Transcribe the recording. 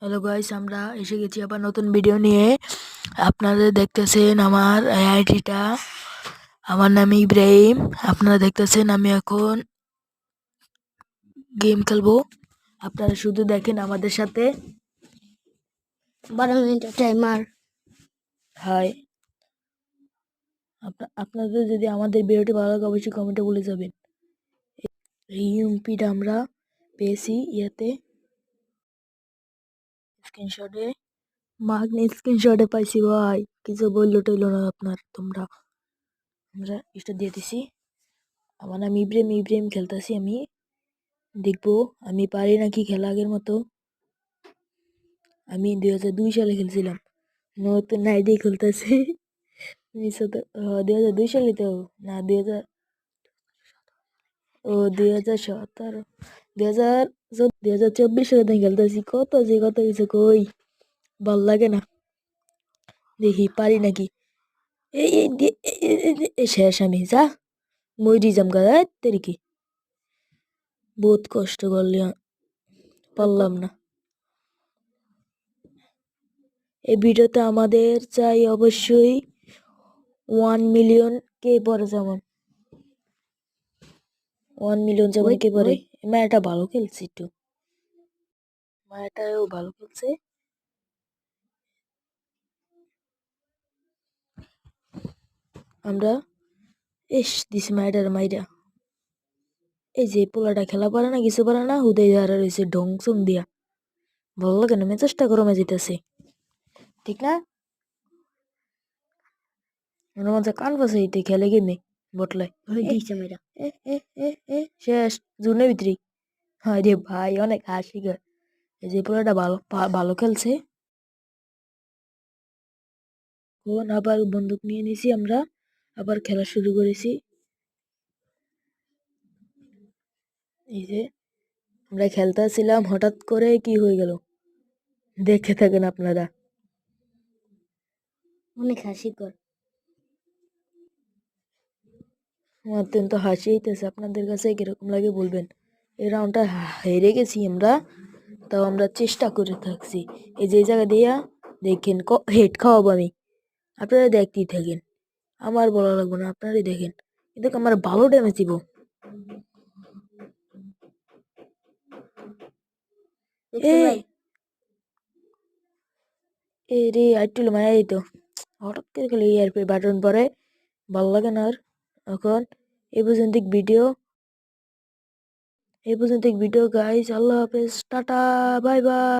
Hello guys, আমরা এসে গেছি আবার নতুন ভিডিও নিয়ে। আপনারা দেখতেছেন আমার আইডিটা। আমার নাম ইব্রাহিম। আপনারা দেখতেছেন আমি এখন গেম খেলবো। আপনারা শুধু দেখেন আমাদের সাথে। 12 মিনিটের টাইমার। হাই, আপনাদের যদি আমাদের ভিডিওটি ভালো লাগে অবশ্যই কমেন্টে বলে যাবেন। এই ইউএমপিটা আমরা পেয়েছি ইয়াতে স্ক্রিনশটে পাইছি ভাই। কিছু বললো টইলো না তোমরা। আমরা এটা দিয়ে দিছি। আমার নাম ইব্রাহিম খেলতেছি আমি। দেখবো আমি পারি নাকি খেলা আগের মতো। আমি 2002 সালে খেলছিলাম। নতুন আইডি খুলতেছি। 2002 সালে তো না, 2017, 2024 সালে তো খেলতেছি। কত কিছু কই, ভাল লাগে না। দেখি পারি নাকি। এই শেষ আমি যা মরি যাম গাদা কি বহুত কষ্ট করলি, পারলাম না। এই ভিডিওতে আমাদের চাই অবশ্যই 1 মিলিয়ন কে পরে, যেমন 1 মিলিয়ন যেমন কে পরে। মায়াটা ভালো খেলছে, একটু মায়াটাও ভালো খেলছে। আমরা দিছি মায়াটার মাইরা। এই যে পোলাটা খেলা পারে না, কিছু পারে না, হুদাই হারা রয়েছে ঢং চং দিয়া। ভালো লাগে না, মেজাজটা গরমে যেতেছে, ঠিক না? মনে মধ্যে কান ফাঁসাইতে খেলে গেমে বটলায় শেষ জুনের ভিতরে। হ্যাঁ রে ভাই, অনেক হাসি গা। এই যে পোলাটা ভালো খেলছে। এখন আবার বন্দুক নিয়ে নিছি, আমরা আবার খেলা শুরু করেছি। এই যে আমরা খেলতেছিলাম, হঠাৎ করে কি হয়ে গেল দেখে থাকেন আপনারা। অনেক হাসিকর। অত্যন্ত হাসি হইতেছে। আপনাদের কাছে কিরকম লাগে বলবেন। এই রাউন্ডটা হেরে গেছি আমরা, তাও আমরা চেষ্টা করে থাকছি। এই যে জায়গা দিয়া দেখেন হেড খাওয়াবো আমি, আপনারা দেখতেই থাকেন। আমার বলা লাগবে না, আপনারাই দেখেন। কিন্তু আমার ভালো ড্যামেজ দিব। এই রে আইটুল মায়া দিত হঠাৎ করে, খেলে এয়ারপি বাটন পরে ভালো লাগে না আর। এখন এই পর্যন্ত ভিডিও গাইস, আল্লাহ হাফেজ, টাটা, বাই বাই।